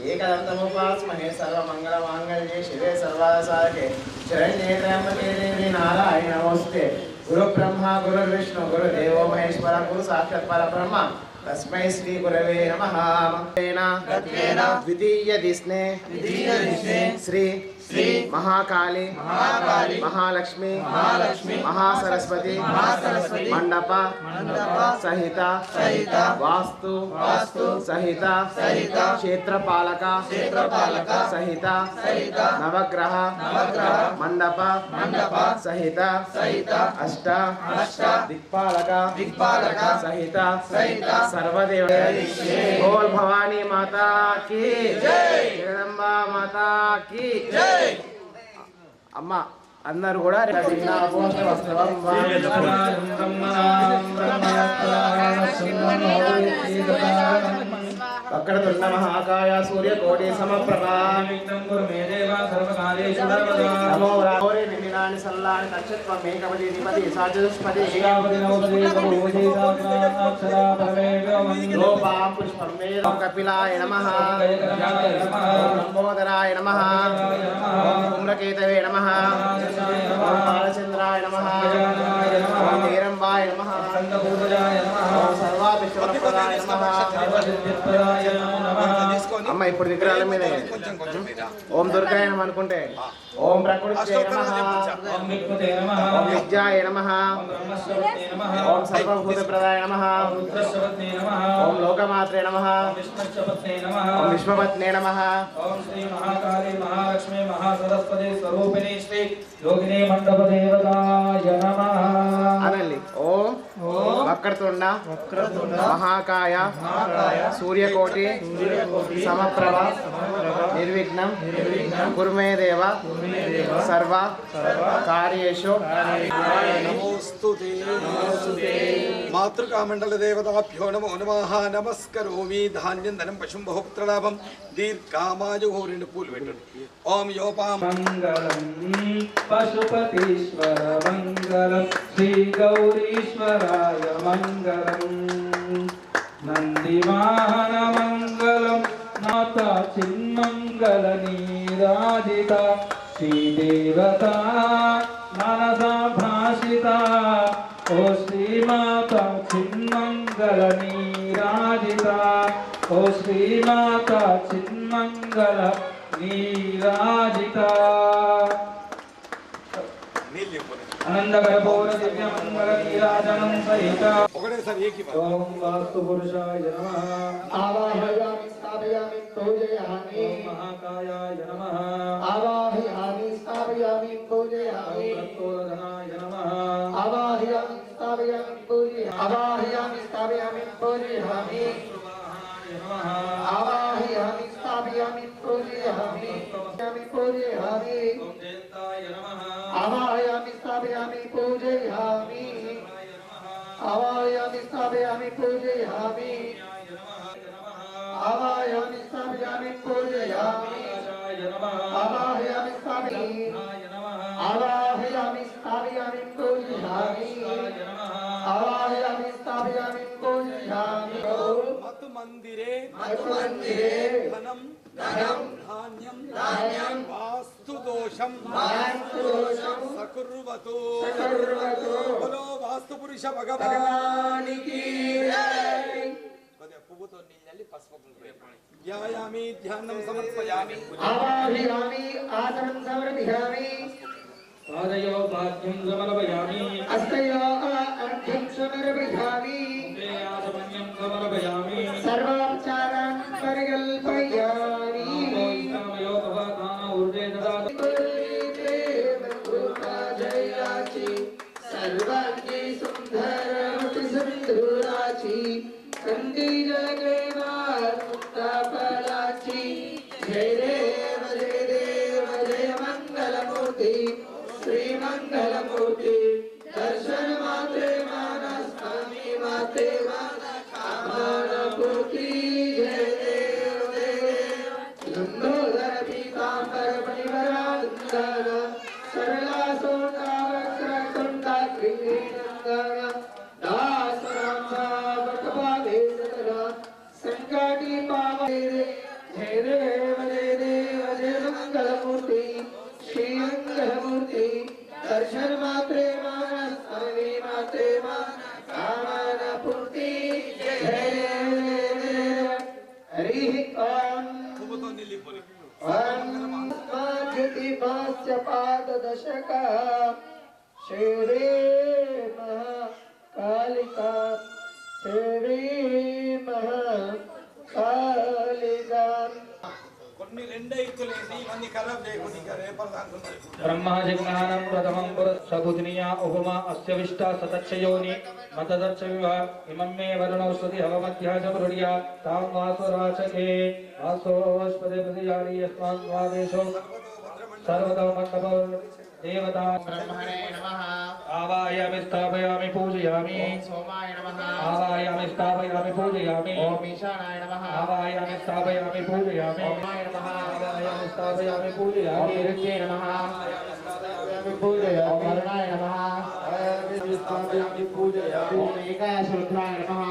एकदन्तमुपास्महे सर्वमङ्गलमाङ्गल्ये शिवे सर्वासाधके शरण्ये त्र्यम्बके देवी नारायणी नमोस्तुते। गुरुब्रह्मा गुरुर्विष्णु गुरुदेवो महेश्वर गुरु साक्षात् परब्रह्म तस्मै श्री गुरवे नमः। द्वितीय दिस्ने श्री महाकाली महालक्ष्मी महासरस्वती मंडप सहित वास्तु सहित क्षेत्रपालक सहित नवग्रह मंडप सहित अष्ट दिक्पालक सहित सर्वदेव बोल भवानी माता की जगदंबा माता की अम्मा अंदर కూడా वक्रतुंड महाकाय सूर्यकोटि समप्रभा नमो राघोरे निमिनानि सल्लानि नक्षत्रं मेघवति निपति साचुष्पति लोपां पुष्पं वेद कपिलाय नमः लंबोदराय नमः धूम्रकेतवे नमः बालचंद्राय नमः हेरंबाय नमः सर्वाभिष्टप्रदाय नमः। అమ్మ ఇప్పుడు విగ్రహాల మీద ఓం దుర్గాయ నమః అనుకుంటే ఓం ప్రకృతే నమః ఓం విద్యాయ నమః ఓం సర్వభూతప్రదాయ నమః ఓం లోకమాత్రే నమః ఓం విశ్వపత్నే నమః ఓం శ్రీ మహాకాళీ మహాలక్ష్మి మహాసరస్వతి స్వరూపిణి శ్రీ యోగిని మండప దేవతాయ నమః అనండి ఓం వక్రతుండ మహాకాయ सूर्यकोटि समप्रभ निर्विघ्नं कुरु मे देव सर्व कार्येषु नमोस्तुते मातृकामंडल देवताभ्यो नमो नमः नमस्करोमि धान्यं धनं पशुं बहुपुत्रलाभं दीर्घामायुः రెండు పూలు పెట్టండి ఓం యోపాం మంగళం పశుపతీశ్వర మంగళం శ్రీ గౌరీశ్వరాయ మంగళం నందివాహన మంగళం మాతా చిన్మంగళ నీరాజిత శ్రీదేవత మనసా భాషిత ఓ శ్రీమాతా చిన్మంగళ నీరాజిత ఓ శ్రీమాతా చిన్మంగళ నీరాజిత आनंदकरपूर दिव्यमंगल नीराजनं सहित ओम वास्तु पुरुषाय नमः आवाहयामि स्थापयामि पूजयामि ओम महाकायाय नमः आवाहयामि स्थापयामि पूजयामि ओम रक्तोरधनाय नमः आवाहयामि स्थापयामि पूजयामि आवाहयामि स्थापयामि पूजयामि आवाहयामि स्थापयामि पूजयामि पूजयामि ओम जयंताय नमः आवाहयामि स्थापयामि पूजयामि आवाहयामि स्थापयामि पूजयामि आवाहयामि स्थापयामि पूजयामि आवाहयामि स्थापयामि आवाहयामि स्थापयामि पूजयामि आवाहयामि स्थापयामि पूजयामि मत मंदिरे धनं धान्यं वास्तु दोषं सकुर्वतु बोलो वास्तु पुरुष भगवान की पुव्वुतो नील्लि पसुपु ध्यायामि ध्यानं समर्पयामि आवाहयामि आसनं समर्पयामि पादयो पाद्यं समर्पयामि हस्तयो अर्घ्यं समर्पयामि मुखे आसमन्यं समर्पयामि सर्वोपचारान् परिकल्पयामि ओमयो भवताना ऊर्जे ददातु सर्वांगी सुंदर सिंधुराची कंदी जगे मुक्ता फलाची जय देव जय मंगलमूर्ति श्री मंगलमूर्ति दर्शन मात्रे मानस स्वामी माते कामना पूर्ति जय देव लंबोदर पीतांबर परिवरांदर सरला सोना वक्र कुंडा कृष्णंदर दास राम बटवा वेदना संकटी पावे जय देव कालिका श्री महाकालिका श्री महाकालिका కొన్ని రెండైతులేసి ఇవన్నీ ఖరాబ్ చేయకుండా ఇంకా రేపటి దాకా ఉన్నది. ब्रह्माजिज्ञानं प्रथमं पुरस्सबुधिनिया उपमा अस्य विष्टा सतक्षयोनि मतदर्शविव इमं मे वरुणौषधि हवमध्या च मृड्या तां वासुराचके वासोऽस्पदे प्रतिजानि यस्मान् स्वादेशो सर्वतो मण्डपो देवता ब्रह्मणे नमः। आवाहयामि स्थापयामि पूजयामि ओम सोमाय नमः। आवाहयामि स्थापयामि पूजयामि ओम ईशानाय नमः। आवाहयामि स्थापयामि पूजयामि ओमाय नमः। आवाहयामि स्थापयामि पूजयामि ओम ऋषे नमः। ओम वरुणाय नमः। स्थापयामि पूजयामि ओम एकादशरुद्राय नमः।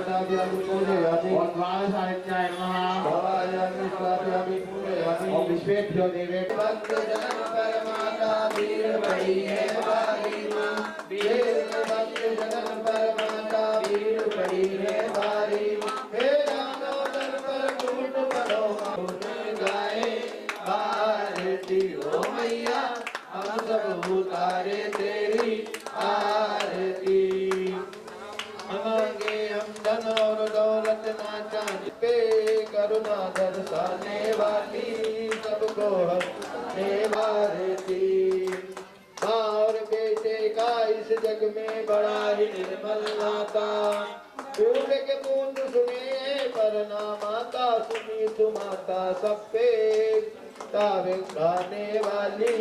स्थापयामि पूजयामि ओम द्वादशादित्याय नमः। स्थापयामि पूजयामि ओम विश्वेभ्यो देवेभ्यो भक्त जन परमाता वीर बड़ी है बारी माँ वीर भक्त जन परमाता वीर बड़ी है बारी माँ हे दानव दर पर कूट पड़ो गाए आरती हो मैया हम सब उतारे तेरी आरती मांगे हम धन और दौलत ना चांदी पे करुणा दर्शाने वाली सबको हंसने वाली माँ और बेटे का इस जग में बड़ा ही निर्मल नाता फूल के बूंद सुने पर ना माता सुनी तुम्हाता सब पे तावे गाने वाली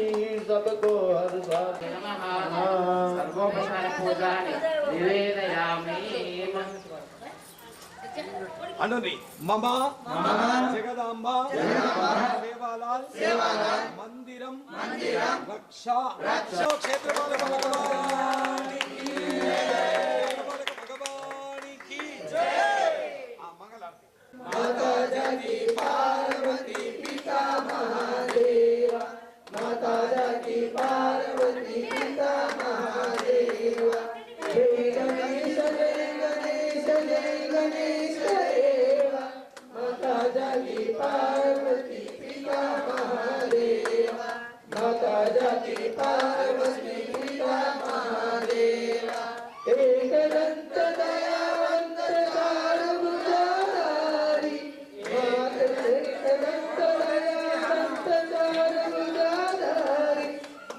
सबको हर्षाने नमः। सर्वोपचार पूजानि निवेदयामि। అనుని మమ జగదాంబ సేవాలాల్ మందిరం రక్ష క్షేత్రపాల భగవానికి జై మంగళారతి माता जाकी पार्वती पिता महादेवा माता जाकी पार्वती पिता महादेवा जय गणेश जय गणेश जय गणेश देवा माता जाकी पार्वती पिता महादेवा माता जाकी पार्वती पिता महादेवा एक दंत दयावंत चारु भुजाधारी मात एक दंत दयावंत चारु भुजाधारी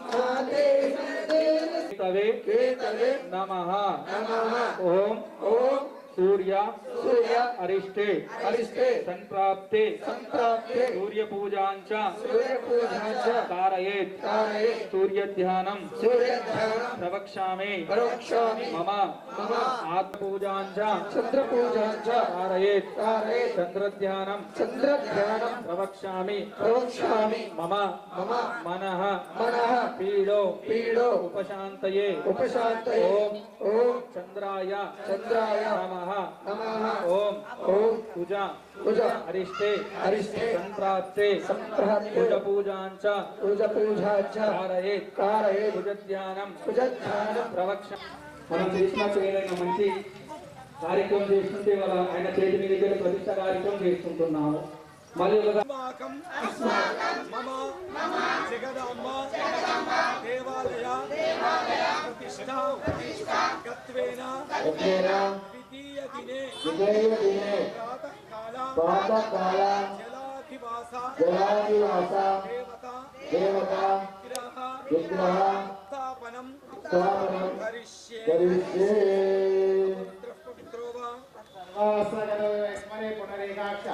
माते संदेव तवे केतवे नमः नमः ओम ओम सूर्य सूर्य अरिष्टे अरिष्टे संप्राप्ते संप्राप्ते सूर्य पूजांच सूर्य पूजांच कारयेत् कारयेत् सूर्य ध्यानं सूर्य ध्यानं प्रवक्ष्यामि प्रवक्ष्यामि मम मम आत्म पूजांच चंद्र पूजांच कारयेत् कारयेत् चंद्र ध्यानं चंद्र ध्यानं प्रवक्ष्यामि प्रवक्ष्यामि मम मम मनः मनः पीडो पीडो उपशान्तये उपशान्तये ओम ओम चंद्राय चंद्राय नमः नमः ओम ओम पूजा पूजा अरिष्टे अरिष्टे संप्राप्ते संप्राप्ते पूज पूजांच पूजा पूजांच कारयेत् कारयेत् पूज ध्यानं पूज ध्यानं ప్రవక్ష మనం చేసినట్టు ఏదైనా మంచి కార్యక్రమం చేస్తుంటే వాళ్ళ ఆయన చేతి మీద దగ్గర ప్రతిష్ట కార్యక్రమం చేసుకుంటున్నాము మళ్ళీ ఒక మమ జగదాంబ దేవాలయ ప్రతిష్ఠా గత్వేన ద్వితీయ దినే ప్రాతఃకాల జలాధివాస దేవతా విగ్రహ స్థాపనం కరిష్యే పవిత్రో వా स्मरे पुनरेकाक्ष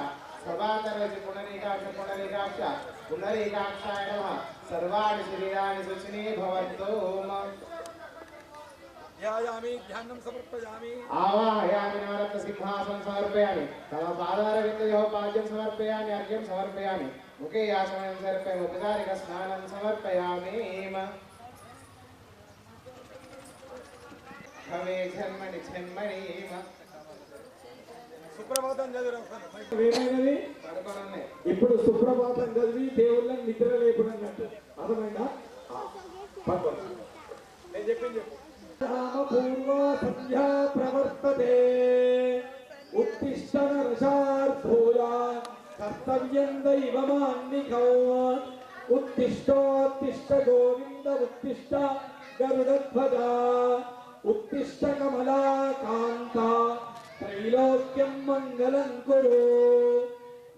सभातरवति पुनरेकाक्ष पुनरेकाक्षाय नमः सर्वाणि शरीराणि शुचिनी भवन्तु ध्यायामि ध्यानं समर्पयामि आवाहयामि नवरत्न सिंहासनं समर्पयामि तव पादारविन्दयोः पाद्यं समर्पयामि अर्घ्यं समर्पयामि मुखे आचमनं समर्पयामि उपचारिक स्नानं समर्पयामि भवे जन्मनि जन्मनि సుప్రభాతం చదువు ఏమైనది పడుకోనున్నాయి ఇప్పుడు సుప్రభాతం చదివి దేవుళ్ళని నిద్ర లేపునన్నట్టు అర్థమైందా నేను చెప్పింది చెప్పు పూర్వ సంధ్యా ప్రవర్తతే ఉత్తిష్టన రసార్థూయ కర్తవ్యం దైవమాన్నికౌ उत्तिष्ठोत्तिष्ठ गोविन्द उत्तिष्ठ गरुडध्वज उत्तिष्ठ कमलाकान्ता त्रैलोक्यं मङ्गलं कुरु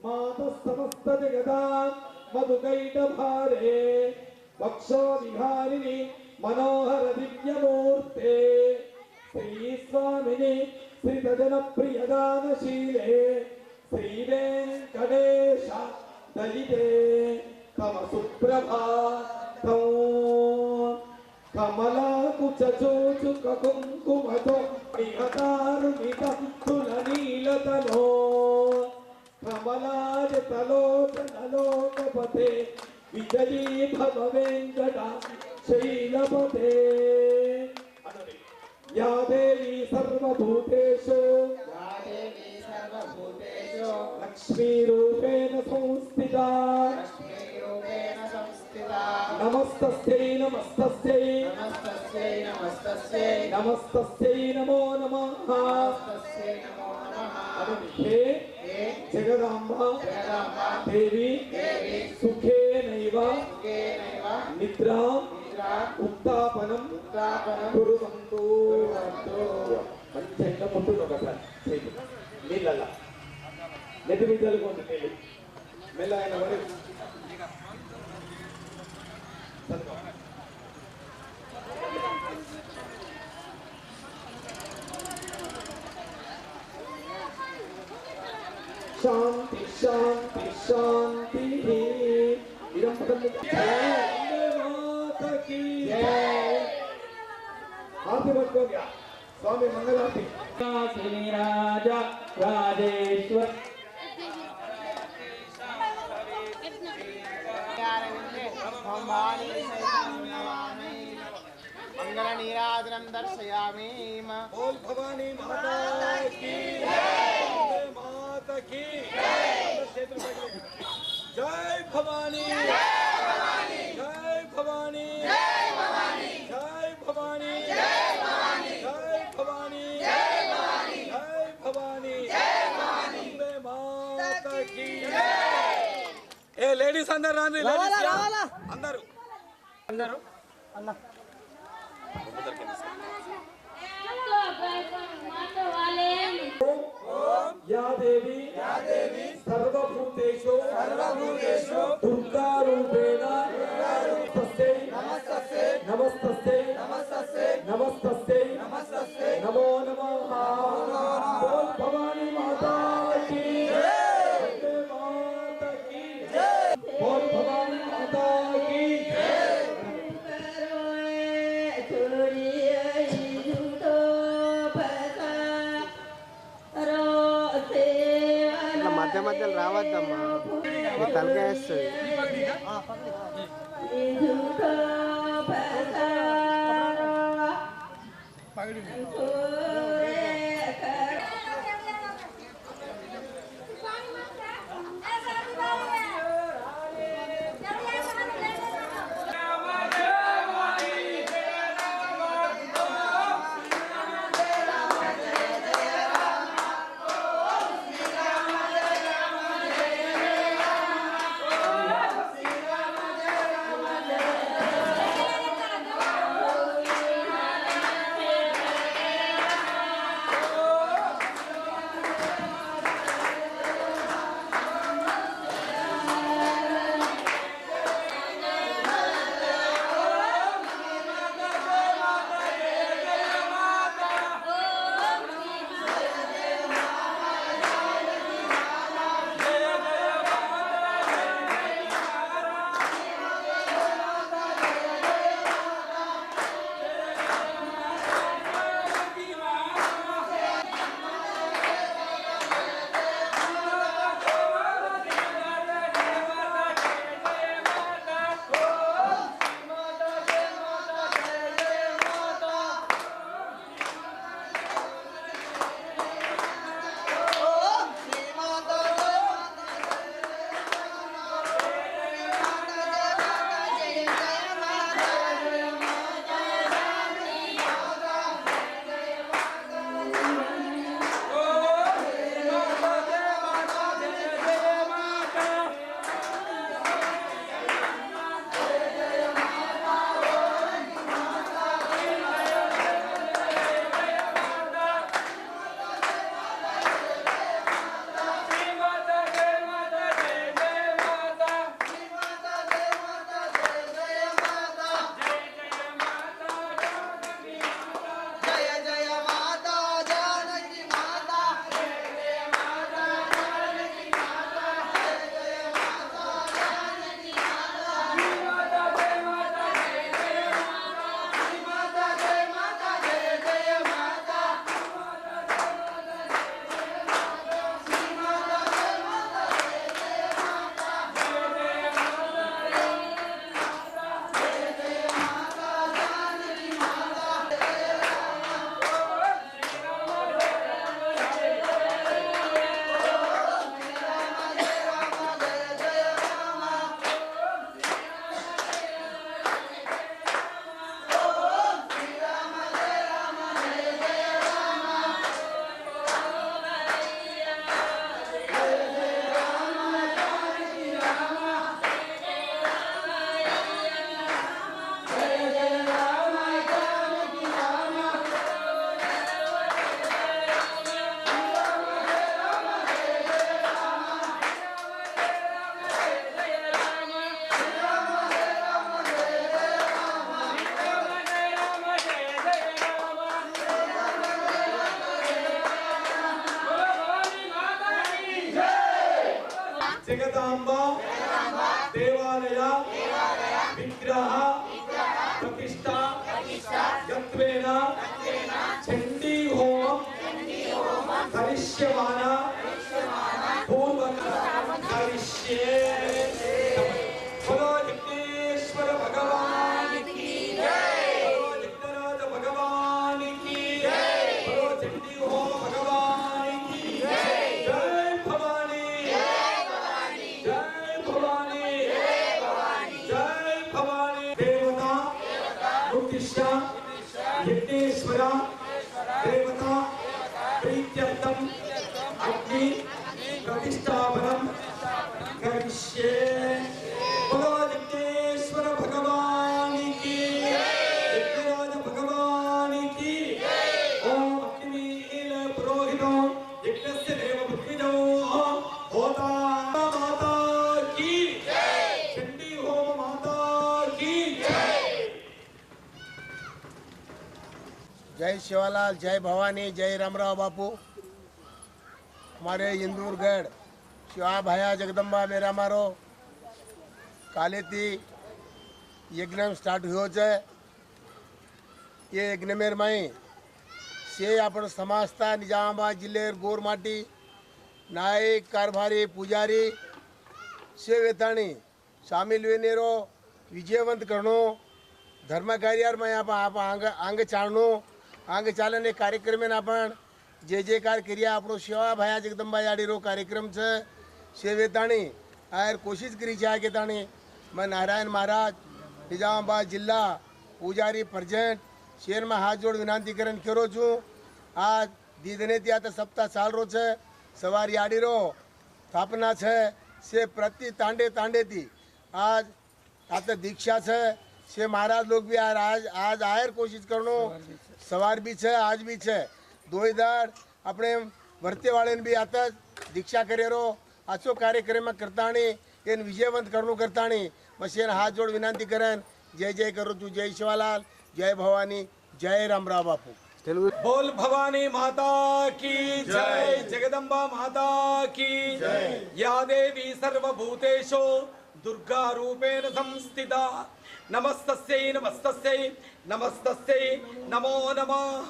मातः समस्त जगदां मधुकैटभारे वक्षो विहारिणि मनोहर दिव्यमूर्ते श्री स्वामिनि श्रीतजनप्रियदानशीले श्रीवेङ्कटेश दलिते तव सुप्रभातौ कमलाकुचूचुककुङ्कुमतो निहतारुणितं तुलनीलतनो कमलाजतलोचनलोकपते विजयी भव वेङ्कट शैलपते या देवी सर्वभूतेषु लक्ष्मीरूपेण संस्थिता नमस्तस्यै नमस्तस्यै नमस्तस्यै नमो नमः हे जगदाम्बा देवी सुखेनैव निद्रां उत्तापनं कुर्वन्तु మంచిగా ముట్టును ఒకసారి చేయి నీళ్ళ నెత్తి మీద చల్లుకోండి నీళ్ళు మెల్లగా పడి శాంతి శాంతి శాంతి ఇదం పదండి మాతకి ఆర్తి పట్టుకోండి स्वामी मंगलारती राज राजेश्वर मंगल नीराजनम दर्शयामि बोल भवानी माता की माता की जय भवानी जय भवानी जय भवानी जय भवानी जय भवानी जय भवानी जय भवानी जय भवानी जय भवानी माता की ए लेडीज अंदर रानी लेडीज अंदर अंदर अल्लाह या देवी सर्वभूतेषु दुर्गा रूपेण नमस्तस्यै नमस्तस्यै नमस्तस्यै नमो नमः बोल भवानी माता की जय माता की जय बोल भवानी माता की మధ్య మధ్యలో రావద్దమ్మా తలకాయ వేస్తుంది జగదాంబ దేవాలయ విగ్రహ ప్రతిష్ట యత్వేన చండీ హోమం కరిష్యమాన పూర్వక కరిష్యే బలో జగదీశ్వర భగవాన్ की जय బలో జగన్నాథ భగవాన్ की जय బలో చండీ హోమ భగవాన్ की जय జై భవానీ జై భవానీ జై భవానీ జై భవానీ జై భవానీ దేవతా ఉద్దిశ్య యజ్ఞేశ్వర దేవతా ప్రీత్యర్థం అగ్ని ప్రతిష్టాపనం కరిష్యే బలో జగదీశ్వర భగవాన్ की యజ్ఞరాజ భగవాన్ की ఓం అగ్నిమీల పురోహితో యజ్ఞస్య దేవ పృథ్విజో హోతా మాతా की చండీ హోమ మాతా की जय शिवालाल, जय भवानी, जय रामराव बापू। हमारे इंदूरगढ़ शिवा भाया जगदम्बा मेरा मारो कालेती यज्ञ स्टार्ट हुयो छे। ये यज्ञ में से आपण समाजता निजामाबाद जिले गोरमाटी नायक कारभारी पुजारी से वेताणी शामिल वेनेरो विजयवंत करणो धर्म कार्यार में आप आंग चालनो आंग चालने कार्यक्रम में आपण जे जे कार करिया आपणो सेवा भाया जगदम्बा याडीरो कार्यक्रम छे सेवेताणी आयर कोशिश करी छे के ताणी मैं नारायण महाराज निजामाबाद जिला पुजारी प्रजेंट शेर में हाथ जोड़ विनंती करन करो छूँ। आज दीदने त्या तो सप्ताह चाल रो छे सवार याडीरो स्थापना छे से प्रति तांडे तांडे थी आज आते दीक्षा छे से महाराज लोग भी आज आयर कोशिश करनो सवार भी छे आज भी छे दो दाड़ अपने वर्ते वाले भी आता दीक्षा करे रो आचो कार्यक्रम में करताणी इन विजयवंत करनो करताणी मशीन हाथ जोड़ विनंती करन जय जय करो तू जय शिवालाल जय भवानी जय रामराव बापू। बोल भवानी माता की जय जगदम्बा माता की जय या देवी सर्वभूतेषु दुर्गा रूपेण संस्थिता नमस्तस्यै नमस्तस्यै नमस्तस्यै नमो नमः।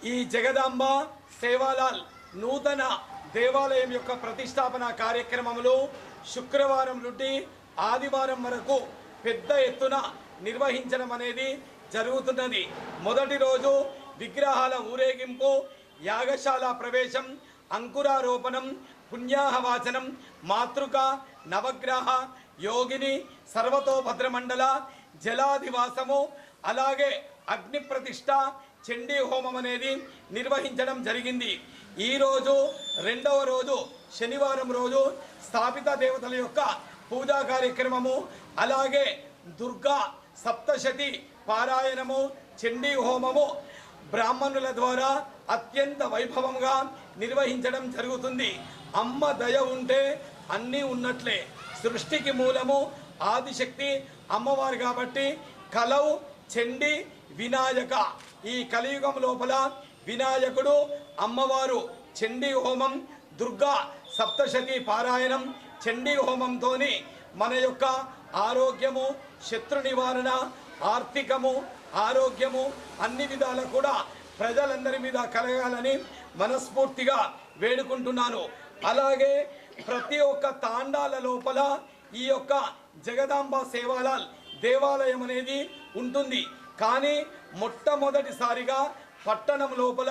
ఈ జగదాంబ సేవాలాల్ నూతన దేవాలయం యొక్క ప్రతిష్టాపన కార్యక్రమంలో శుక్రవారం నుండి ఆదివారం వరకు పెద్ద ఎత్తున నిర్వహించడం అనేది జరుగుతున్నది। మొదటి రోజు విగ్రహాల ఊరేగింపు యాగశాల ప్రవేశం అంకురారోపణం పుణ్యాహవాచనం మాతృక నవగ్రహ యోగిని సర్వతోభద్రమండల జలాదివాసము అలాగే అగ్ని ప్రతిష్ట చండీ హోమం అనేది నిర్వహించడం జరిగింది। ఈ రోజు రెండవ రోజు శనివారం రోజు స్థాపిత దేవతల యొక్క పూజా కార్యక్రమము అలాగే దుర్గా సప్తశతి పారాయణము చండీ హోమము బ్రాహ్మణుల ద్వారా అత్యంత వైభవంగా నిర్వహించడం జరుగుతుంది। అమ్మ దయ ఉంటే అన్నీ ఉన్నట్లే సృష్టికి మూలము ఆదిశక్తి అమ్మవారు కాబట్టి కలౌ చండీ వినాయక ఈ కలియుగం లోపల వినాయకుడు అమ్మవారు చండీ హోమం దుర్గా సప్తశతి పారాయణం చండీ హోమంతోని మన యొక్క ఆరోగ్యము శత్రు నివారణ ఆర్థికము ఆరోగ్యము అన్ని విధాల కూడా ప్రజలందరి మీద కలగాలని మనస్ఫూర్తిగా వేడుకుంటున్నాను। అలాగే ప్రతి ఒక్క తాండాల లోపల ఈ యొక్క జగదాంబ సేవాలాల్ దేవాలయం అనేది ఉంటుంది। కానీ మొట్టమొదటిసారిగా పట్టణం లోపల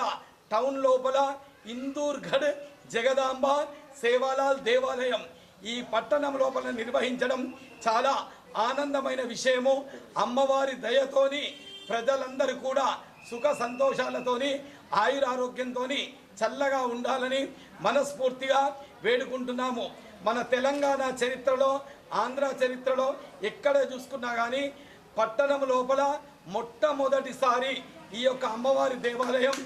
టౌన్ లోపల ఇందూర్గఢ్ జగదాంబ సేవాలాల్ దేవాలయం ఈ పట్టణం లోపల నిర్వహించడం చాలా ఆనందమైన విషయము। అమ్మవారి దయతోని ప్రజలందరూ కూడా సుఖ సంతోషాలతోని ఆయురారోగ్యంతోని చల్లగా ఉండాలని మనస్ఫూర్తిగా వేడుకుంటున్నాము। మన తెలంగాణ చరిత్రలో ఆంధ్ర చరిత్రలో ఎక్కడ చూసుకున్నా కానీ పట్టణం లోపల మొట్టమొదటిసారి ఈ యొక్క అమ్మవారి దేవాలయం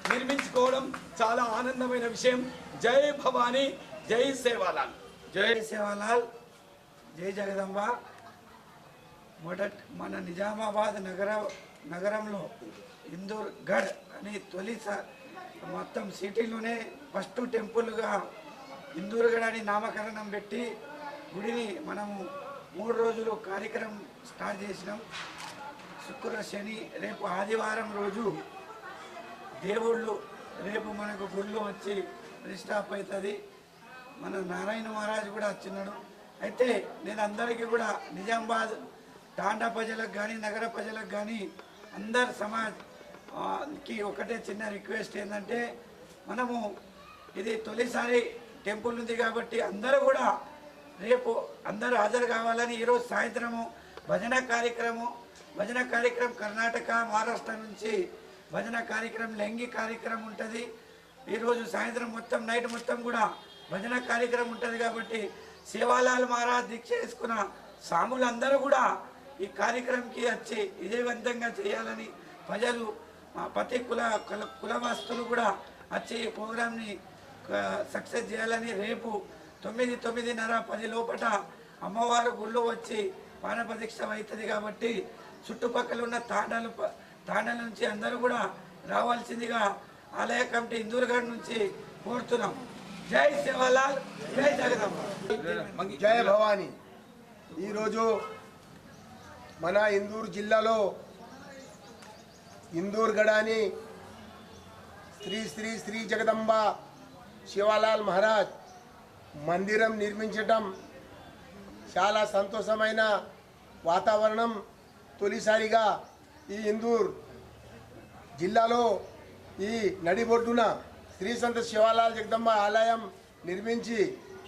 నిర్మించుకోవడం చాలా ఆనందమైన విషయం। జై భవానీ జై సేవాలాల్ జై సేవాలాల్ జై జగదంబ। మన నిజామాబాద్ నగరంలో ఇందూర్గఢ్ అని తొలిసారి మొత్తం సిటీలోనే ఫస్ట్ టెంపుల్గా ఇందూరుగడని నామకరణం పెట్టి గుడిని మనము 3 రోజులు కార్యక్రమం స్టార్ట్ చేసినాం. శుక్ర శని రేపు ఆదివారం రోజు దేవుళ్ళు రేపు మనకు గుడిలో వచ్చి రిస్టాప్ అవుతుంది. మన నారాయణ మహారాజు కూడా వచ్చినాడు. అయితే నేను అందరికీ కూడా నిజామాబాద్ తాండా ప్రజలకు కానీ నగర ప్రజలకు కానీ అందరు సమాజ్కి ఒకటే చిన్న రిక్వెస్ట్ ఏంటంటే, మనము ఇది తొలిసారి టెంపుల్ ఉంది కాబట్టి అందరూ కూడా రేపు అందరూ హాజరు కావాలని ఈరోజు సాయంత్రము భజన కార్యక్రమం కర్ణాటక మహారాష్ట్ర నుంచి భజన కార్యక్రమం లెంగి కార్యక్రమం ఉంటుంది. ఈరోజు సాయంత్రం మొత్తం నైట్ మొత్తం కూడా భజన కార్యక్రమం ఉంటుంది కాబట్టి సేవాలాల్ మహారాజ్ దీక్ష చేసుకున్న సాములు అందరూ కూడా ఈ కార్యక్రమంకి వచ్చి విజయవంతంగా చేయాలని ప్రజలు ప్రతి కులవస్తులు కూడా వచ్చి ఈ ప్రోగ్రామ్ని సక్సెస్ చేయాలని రేపు 9:30 10 లోపల అమ్మవారు గుళ్ళో వచ్చి పానప్రతిష్ఠ అవుతుంది కాబట్టి చుట్టుపక్కల ఉన్న తాండాల నుంచి అందరూ కూడా రావాల్సిందిగా ఆలయ కమిటీ ఇందూరుగఢ నుంచి కోరుతున్నాం. జై సేవాలాల్, జై జగదమ్మ, జయ భవానీ. ఈరోజు మన ఇందూరు జిల్లాలో ఇందూరుగఢ అని శ్రీ శ్రీ శ్రీ జగదంబ శివాలాల్ మహారాజ్ మందిరం నిర్మించటం చాలా సంతోషమైన వాతావరణం. తొలిసారిగా ఈ ఇందూర్ జిల్లాలో ఈ నడిబొడ్డున శ్రీ సంత శివాలాల్ జగదంబ ఆలయం నిర్మించి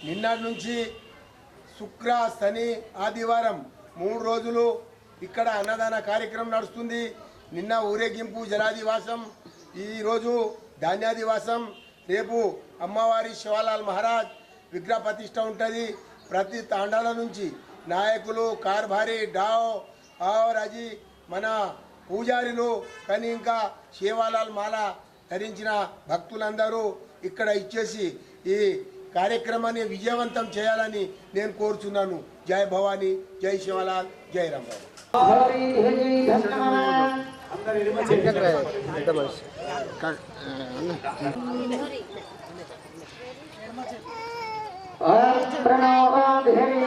నిన్నటి నుంచి శుక్ర శని ఆదివారం 3 రోజులు ఇక్కడ అన్నదాన కార్యక్రమం నడుస్తుంది. నిన్న ఊరేగింపు జలాదివాసం, ఈరోజు ధాన్యాదివాసం, రేపు అమ్మవారి శివాలాల్ మహారాజ్ విగ్రహ ప్రతిష్ట ఉంటుంది. ప్రతి తాండాల నుంచి నాయకులు, కార్భారీ, డావ్ ఆర్ అజీ మన పూజారులు కానీ ఇంకా శివాలాల్ మాల ధరించిన భక్తులందరూ ఇక్కడ ఇచ్చేసి ఈ కార్యక్రమాన్ని విజయవంతం చేయాలని నేను కోరుచున్నాను. జై భవానీ, జై శివలాల్, జై రాంబాబు. प्रणोदेवी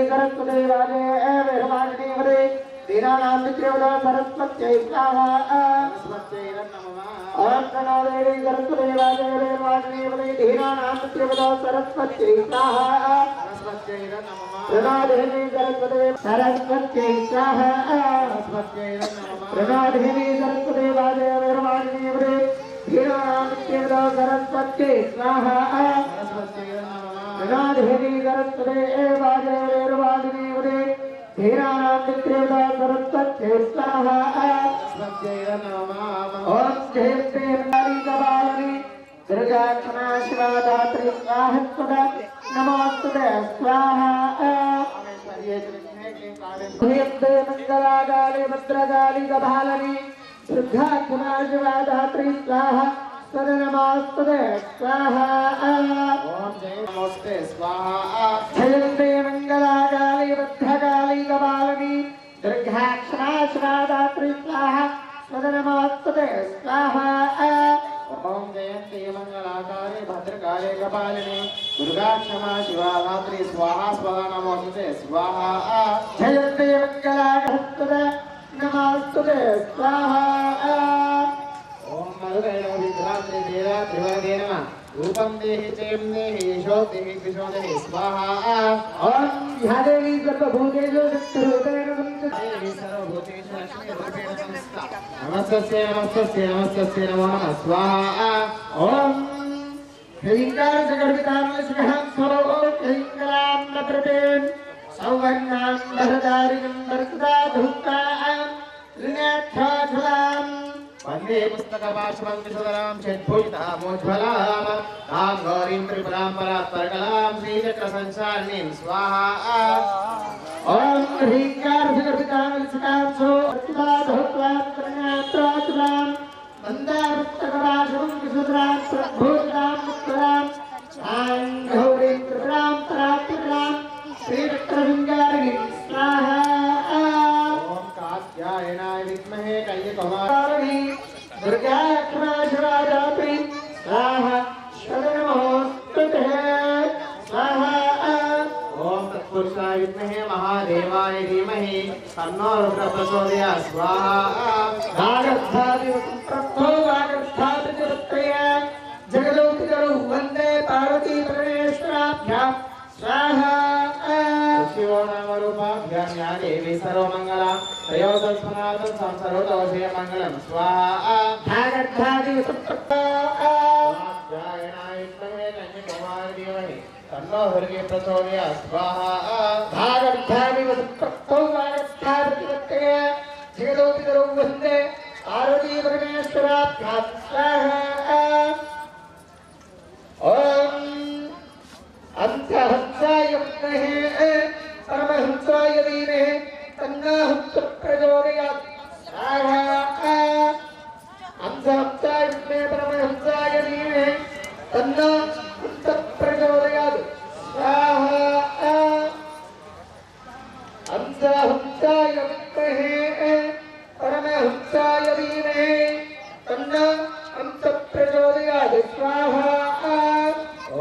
सरस्वती वाजे वेरवाणी वरे दीनानां विद्योदा सरस्वत्यै स्वाहा सरस्वत्यै नमः। ओम प्रणोदेवी सरस्वती वाजे वेरवाणी वरे दीनानां विद्योदा सरस्वत्यै स्वाहा सरस्वत्यै नमः। प्रणोदेवी सरस्वत्यै स्वाहा सरस्वत्यै नमः। प्रणोदेवी सरस्वती वाजे वेरवाणी वरे दीनानां विद्योदा सरस्वत्यै स्वाहा सरस्वत्यै नमः। प्रणोदेवी सरस्वती वाजे वेरवाणी वरे धीरानां विद्योदा सरस्वत्यै स्वाहा सरस्वत्यै नमः। ओम जयते नारी कपालिनी दुर्गा क्षमा शिवा धात्री स्वाहा सदा नमोस्तुते स्वाहा। जयते मंगलाकाली भद्रकाली कपालिनी दुर्गा क्षमा शिवा धात्री स्वाहा सदा नमोस्तुते स्वाहा। ओम जय नमोस्ते स्वाहा। जयते मंगलाकाली भद्रकाली कपालिनी दुर्गा क्षमा शिवा धात्री स्वाहा सदा नमोस्तुते स्वाहा। ओम जयंती मंगलाकाली भद्रकाली कपालिनी दुर्गा क्षमा शिवा धात्री स्वाहा स्वदा नमोस्तुते स्वाहा। जयंती मंगलाकाली नमोस्तुते स्वाहा। ओम मरुदेव विद्रात्रि देवा त्रिवर्गे नमः। रूपं देहि चेम देहि यशो देहि विशो देहि स्वाहा। ओम ध्यादेवी सर्वभूतेषु शक्तिरूपेण देवी सर्वभूतेषु लक्ष्मीरूपेण संस्था। नमस्तस्यै नमस्तस्यै नमस्तस्यै नमो नमः स्वाहा। ओम ह्रींकार जगद्वितां शिखं स्वरो ह्रींकरां नप्रतेन सौवर्णां वरदारिणं वरसदा धूतां ऋणाक्षाझलां वन्दे पुस्तकपाशवं विशुधरां षड्भुजामोज्ज्वलां तां गौरीं त्रिपुरां परात्परकलां श्रीचक्रसंसारिणीं स्वाहा। ओम ह्रींकार जगद्वितां शिखां स्वरो धूत्वा ऋणाक्षाझलां वन्दे पुस्तकपाशवं विशुधरां षड्भुजां मुक्तरां तां गौरीं त्रिपुरां परात्परकलां श्रीचक्रसंसारिणीं स्वाहा। तन्नो रुद्र प्रचोदयात् स्वाहा वागर्थादिवसंप्रस्थो वागर्थादिवृत्तय जगदोपितरौ वन्दे पार्वती परमेश्वराभ्यां स्वाहा शिवो नाम रूपाभ्यां या देवी सर्वमङ्गला तयोः संस्मरार्थं संसर्वतोषे मङ्गलं स्वाहा वागर्थादिवसंप्रस्थो तन्नो हृदय प्रचोदयात् स्वाहा भागर्थादिवसंप्रस्थो वागर्थादिवृत्तय जगदोपितरौ वन्दे पार्वती परमेश्वराभ्यां स्वाहा ॐ अंतहंसाय विद्महे परमहंसाय धीमहि तन्नो हंसः प्रचोदयात् स्वाहा अंतहंसाय विद्महे परमहंसाय धीमहि तन्नो हंसः प्रचोदयात् स्वाहा अंतहंसाय विद्महे परमहंसाय धीमहि तन्नो हंसः प्रचोदयात् स्वाहा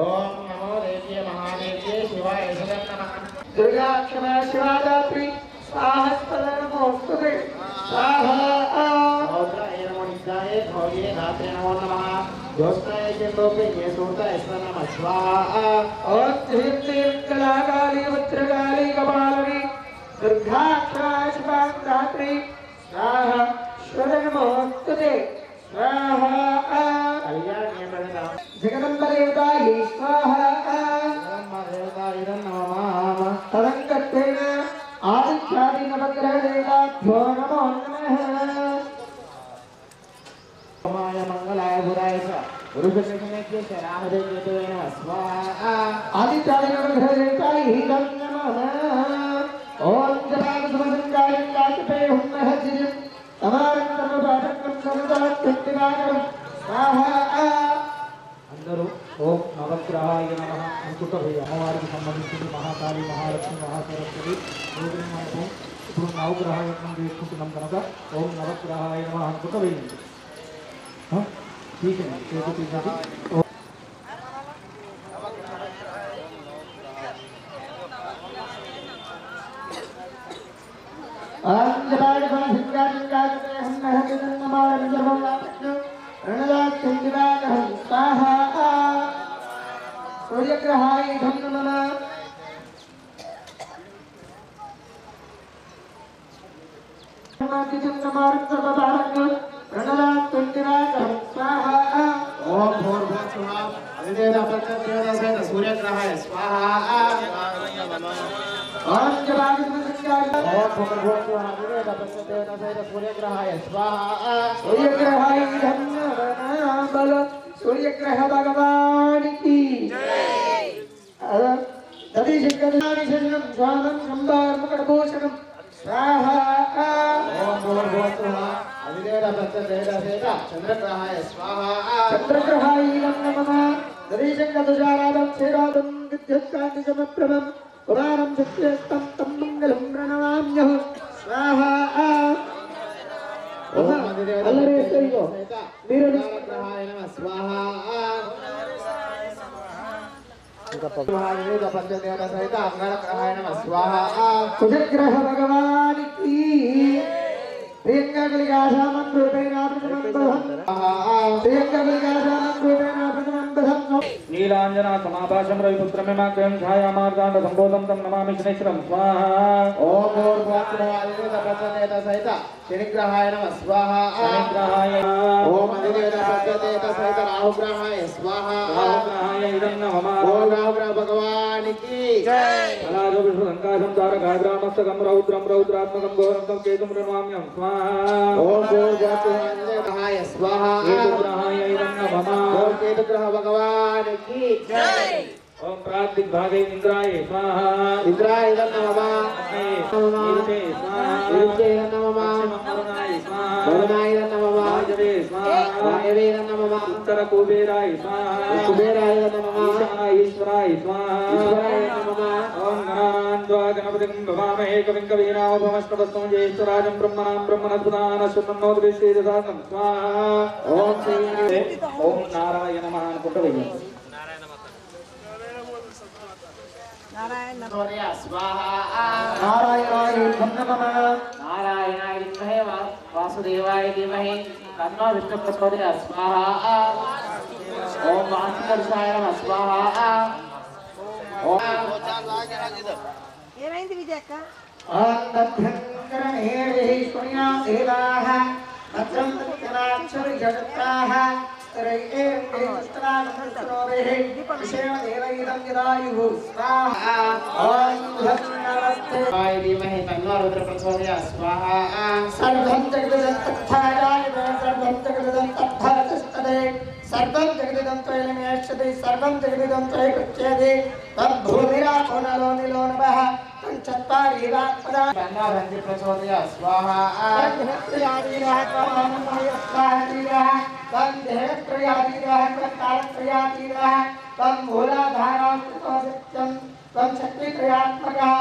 ओम नमो देव्ये महादेव्ये शिवाय नमः दुर्गा क्षमा शिवादात्री स्वाहा नमोस्तुते स्वाहा रौद्राय नमो नित्याय भव्ये धात्रे नमो नमः ज्योत्स्नाय चन्द्रोपे सूताय नमः स्वाहा और ह्रीं क्लीं कलाकाली वज्रकाली कपालिनी दुर्गा क्षमा शिवादात्री स्वाहा नमोस्तुते स्वाहा कल्याण्य प्रददा जगदम्ब देवतायै स्वाहा ब्रह्म देवताय नमः तदङ्गत्वेन आदित्यादि नवग्रहदेवताभ्यो नमो नमः माय मंगलाय बुराय च गुरुकृष्णेभ्यो शराहदेव्यो नमः स्वाहा आदित्यादि नवग्रहदेवतायै नमः ॐ जपादसमसङ्गायं काचपे हुन्नहजिरिं तमारं सर्वपाठकं सर्वदात्तिवाकरं स्वाहा అందరూ ఓం నవగ్రహాయ నమః అనుకుంటూ అమ్మవారికి సంబంధించిన మహాకాళి మహాలక్ష్మి మహాసరస్వతి రోజున మనము ఇప్పుడు నవగ్రహ యజ్ఞం చేసుకుంటున్నాం కనుక ఓం నవగ్రహాయ నమః అనుకుంటూ వేయండి ठीक है చేతి తీసేది अंजबाड़ संसिंगा जिंगाजते हन्नहतिनं नमारं सर्वव्यापज्ञो रणदात्तं दिवाकरं स्वाहा सूर्यग्रहाय धं नमः हन्नहतिनं नमारं सर्वव्यापज्ञो रणदात्तं दिवाकरं स्वाहा ओम भूर्भुवस्सुः अधिदेवता प्रत्यदेवता सहित सूर्यग्रहाय स्वाहा अंजबाड़ संसिंगा ओम भूर्भुवस्सुः अधिदेवता प्रत्यदेवता सहित सूर्यग्रहाय स्वाहा सूर्यग्रहाय धं नमः बल सूर्यग्रह भगवान की तदी शंकराणि शरणं स्वामं शंभार्मकटभूषणं स्वाहा ओम भूर्भुवस्सुः अधिदेवता प्रत्यदेवता सहित चंद्रग्रहाय स्वाहा चंद्रग्रहाय नमः तदी शंकरदुषाराधं श्रीराधं विद्युत्कान्तिसमप्रभं पुराणं सत्यस्तं तं मङ्गलं प्रणमाम्यहं स्वाहा ओम अधिदेवता प्रत्यदेवता सहित चंद्रग्रहाय नमः स्वाहा महादेवता प्रत्यदेवता सहित अंगरग्रहाय नमः स्वाहा कुजग्रह भगवान की प्रियंका कलिकाशामं रूपेण प्रथमं बभं प्रियंका कलिकाशामं रूपेण प्रथमं बभं नीलांजना समाभाषं रविपुत्रमेमाग्रहं छायामार्गाण्ड संबोधं तं नमामि शनैश्वरं स्वाहा ओम भूर्भुवस्सुः अधिदेवता प्रत्यदेवता सहित शनिग्रहाय नमः स्वाहा शनिग्रहाय ओम अधिदेवता प्रत्यदेवता सहित राहुग्रहाय स्वाहा राहुग्रहाय इदं नमः ओम राहुग्रह भगवान की जय कलाजो विष्णुसङ्काशं तारकाग्रामस्तकं रौद्रं रौद्रात्मकं घोरं तं केतुं प्रणमाम्यहं स्वाहा ओम भूर्भुवस्सुः अधिदेवताय स्वाहा केतुग्रहाय इदं नमः ओम केतुग्रह भगवान की जय ओम प्राग्दिग्भागे इंद्राय स्वाहा इंद्राय नमः नीलते स्वाहा नीलते नमः वरुणाय स्वाहा वरुणाय नमः वायवे स्वाहा वायवे नमः उत्तर कुबेराय स्वाहा कुबेराय नमः ईश्वराय स्वाहा ईश्वराय नमः ओम गणान्वा गणपतिं भवामहे कविं कवीनामुपमश्रवस्तमं ज्येष्ठराजं ब्रह्मणां ब्रह्मणस्पदानश्वन्नोदभिश्चेदसादनं स्वाहा ओम श्री ओम नारायण नमः అనుకుంటూ వెయ్యండి स्वाहा नारायणाय नमः नारायणाय विद्महे वासुदेवाय धीमहि तन्नो विष्णुः प्रचोदयात् स्वाहा ओम वासुदेवाय नमः स्वाहा ओम ఏమైంది విజయక్క सर्वं जगदिदं त्रयलमेष्यते सर्वं जगदिदं त्रयकृत्यते तद्भूमिरापो नलो निलो नभः तञ्चत्वारीवात्पदा बन्धारञ्जि प्रचोदया स्वाहा तद्धेत्रयादीरः त्वमानमयस्वादीरः तद्धेत्रयादीरः त्वत्तारत्रयादीरः त्वं मूलाधारं कृतोदित्यं त्वं शक्तित्रयात्मकः